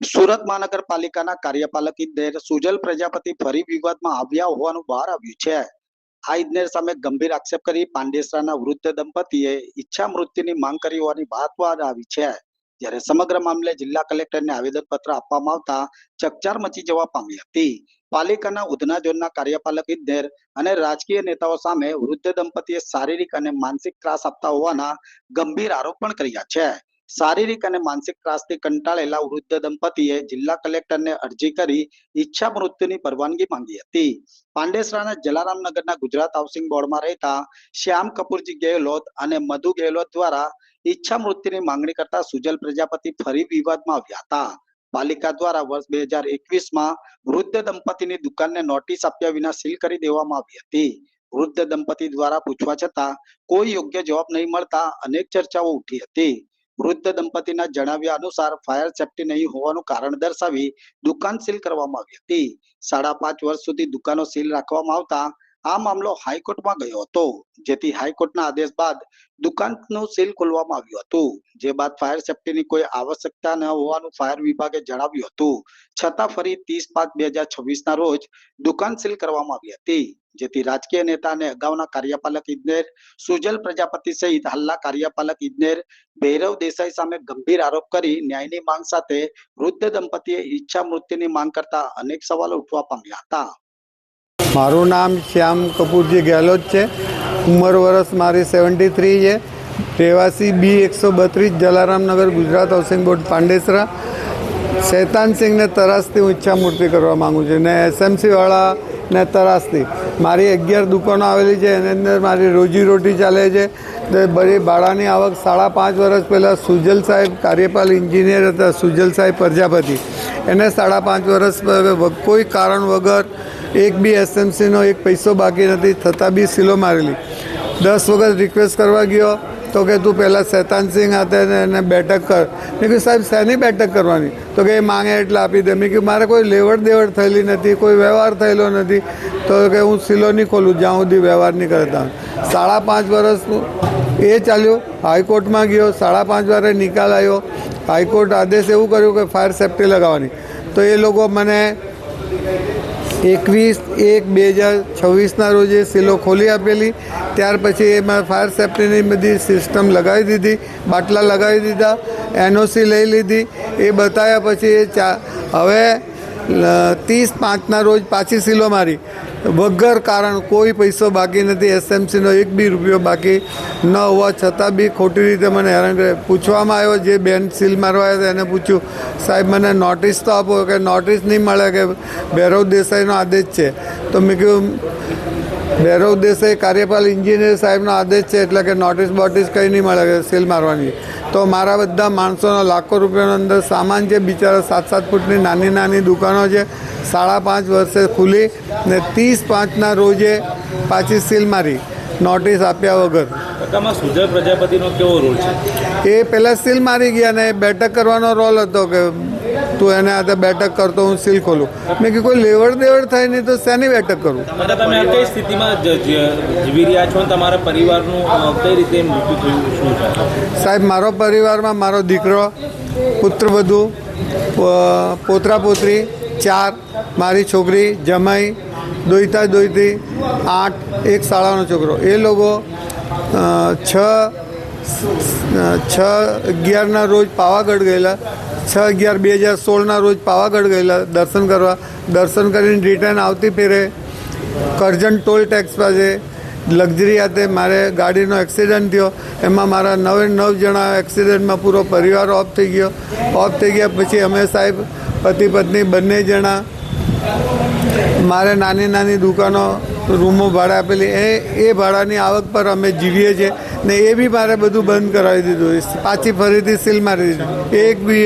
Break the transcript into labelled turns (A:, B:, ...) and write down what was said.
A: સુરત મહાનગરપાલિકાના કાર્યપાલક ઇજનેર સુજલ પ્રજાપતિ ફરી વિવાદમાં આવ્યા હોવાનું બહાર આવ્યું છે। આ ઇજનેર સામે ગંભીર આક્ષેપ કરી પાંડેસરાના વૃદ્ધ દંપતીએ ઈચ્છા મૃત્યુની માંગ કરી હોવાની વાત બહાર આવી છે। જ્યારે સમગ્ર મામલે જિલ્લા કલેક્ટરને આવેદનપત્ર આપવામાં આવતા ચકચાર મચી જવા પામી હતી। પાલિકાના ઉધના ઝોનના કાર્યપાલક ઇજનેર અને રાજકીય નેતાઓ સામે વૃદ્ધ દંપતીએ શારીરિક અને માનસિક ત્રાસ આપતા હોવાના ગંભીર આરોપ પણ કર્યા છે। શારીરિક અને માનસિક ત્રાસથી કંટાળેલા વૃદ્ધ દંપતીએ જિલ્લા કલેક્ટરને અરજી કરી ઈચ્છા મૃત્યુની પરવાનગી માંગી હતી। પાંડેસરાના જલારામનગરના ગુજરાત હાઉસિંગ બોર્ડમાં રહેતા શ્યામ કપૂરજી ગેહલોત અને મધુ ગેહલોત દ્વારા ઈચ્છા મૃત્યુની માંગણી કરતા સુજલ પ્રજાપતિ ફરી વિવાદમાં આવ્યા હતા। પાલિકા દ્વારા વર્ષ 2021માં વૃદ્ધ દંપતીની દુકાનને નોટિસ આપ્યા વિના સીલ કરી દેવામાં આવી હતી। વૃદ્ધ દંપતી દ્વારા પૂછવા છતાં કોઈ યોગ્ય જવાબ નહીં મળતા અનેક ચર્ચાઓ ઉઠી હતી। વૃદ્ધ દંપતીના જણાવ્યા અનુસાર ફાયર સેફટી નહીં હોવાનું કારણ દર્શાવી દુકાન સીલ કરવામાં આવી હતી। 5.5 વર્ષ સુધી દુકાનો સીલ રાખવામાં આવતા આ મામલો હાઈકોર્ટમાં ગયો હતો, જેથી હાઈકોર્ટના આદેશ બાદ દુકાનનું સીલ ખોલવામાં આવ્યું હતું। જે બાદ ફાયર સેફટીની કોઈ આવશ્યકતા ન હોવાનું ફાયર વિભાગે જણાવ્યું હતું, છતાં ફરી 30/5/2026ના રોજ દુકાન સીલ કરવામાં આવી હતી। જેથી રાજકીય નેતા અને અગાઉના કાર્યપાલક ઇજનેર સુજલ પ્રજાપતિ સહિત હાલના કાર્યપાલક ઇજનેર ભૈરવ દેસાઈ સામે ગંભીર આરોપ કરી ન્યાયની માંગ સાથે વૃદ્ધ દંપતીએ ઈચ્છા મૃત્યુની માંગ કરતા અનેક સવાલો ઉઠવા પામ્યા હતા।
B: મારું નામ શ્યામ કપૂરજી ગેહલોત છે। ઉંમર વર્ષ મારી 73 છે। રહેવાસી B132 Jalaramnagar Gujarat housing board Pandesara. Shaitan સિંહને તરાસથી હું ઈચ્છા મૂર્તિ કરવા માગું છું ને SMC વાળાને તરાસથી મારી 11 દુકાનો આવેલી છે। એની અંદર મારી રોજીરોટી ચાલે છે। બધી ભાડાની આવક 5.5 વર્ષ પહેલાં સુજલ સાહેબ કાર્યપાલ એન્જિનિયર હતા, સુજલ સાહેબ પ્રજાપતિ, એને 5.5 વર્ષ કોઈ કારણ વગર એક બી SMCનો એક પૈસો બાકી નથી થતાં બી સીલો મારેલી। 10 વખત રિક્વેસ્ટ કરવા ગયો તો કે તું પહેલાં શૈતાન સિંહ હાથે એને બેઠક કર। મેં કીધું સાહેબ શેની બેઠક કરવાની? તો કે એ માંગે એટલે આપી દે। મેં કીધું મારે કોઈ લેવડ દેવડ થયેલી નથી, કોઈ વ્યવહાર થયેલો નથી, તો કે હું સીલો નહીં ખોલું જ્યાં સુધી વ્યવહાર નહીં કરતા। 5.5 વર્ષનું એ ચાલ્યું। હાઈકોર્ટમાં ગયો, 5.5 વારે નિકાલ આવ્યો। હાઈકોર્ટ આદેશ એવું કર્યું કે ફાયર સેફટી લગાવવાની, તો એ લોકો મને 21/1/2026ના રોજે સીલો ખોલી આપેલી। ત્યાર પછી એમાં ફાયર સેફટીની બધી સિસ્ટમ લગાવી દીધી, બાટલા લગાવી દીધા, NOC લઈ લીધી। એ બતાવ્યા પછી હવે 30/5ના રોજ પાછી સીલો મારી વગર કારણ, કોઈ પૈસો બાકી નથી, SMCનો એક બી રૂપિયો બાકી ન હોવા છતાં બી ખોટી રીતે મને હેરાન કરે। પૂછવામાં આવ્યો, જે બેન સીલ મારવા આવ્યા હતા એને પૂછ્યું સાહેબ મને નોટિસ તો આપો, કે નોટિસ નહીં મળે, કે ભૈરવ દેસાઈનો આદેશ છે। તો મેં કહ્યું ભૈરવ દેસાઈ કાર્યપાલ એન્જિનિયર સાહેબનો આદેશ છે એટલે કે નોટિસ બોટિસ કંઈ નહીં મળે કે સીલ મારવાની। તો મારા બધા માણસોનો લાખો રૂપિયાનો અંદર સામાન છે, બિચારા 7-7 ફૂટની નાની નાની દુકાનો છે। 5.5 વર્ષે ખુલી ને 30/5ના રોજે પાછી સીલ મારી નોટિસ આપ્યા વગર।
C: સુજલ પ્રજાપતિનો કેવો રોલ છે?
B: એ પહેલાં સીલ મારી ગયા ને બેઠક કરવાનો રોલ હતો કે તું એને હાથે બેઠક કરતો હું સીલ ખોલું। મેં કે કોઈ લેવડ દેવડ થાય નહીં તો શેની બેઠક કરું?
C: તમે કઈ સ્થિતિમાં જીવી રહ્યા છો? તમારા પરિવારનું કઈ રીતે મૃત્યુ થયું, શું છે?
B: સાહેબ મારો પરિવારમાં મારો દીકરો, પુત્રવધુ, પોતરા પોતરી 4, મારી છોકરી, જમાઈ, દોઈતા દોઈતી 8, એક શાળાનો છોકરો। એ લોકો 6/11ના રોજ પાવાગઢ ગયેલા। 6/11/2016ના રોજ પાવાગઢ ગયેલા દર્શન કરવા। દર્શન કરીને રિટર્ન આવતી ફેરે કરજણ ટોલ ટેક્સ પાસે લક્ઝરી હાથે મારે ગાડીનો એક્સિડન્ટ થયો। એમાં મારા 9 જણા એક્સિડન્ટમાં પૂરો પરિવાર ઓફ થઈ ગયો। ઓફ થઈ ગયા પછી અમે સાહેબ પતિ પત્ની બંને જણા મારે નાની નાની દુકાનો રૂમો ભાડે આપેલી, એ ભાડાની આવક પર અમે જીવીએ છીએ ને એ બી મારે બધું બંધ કરાવી દીધું, પાછી ફરીથી સીલ મારી દીધું। એક બી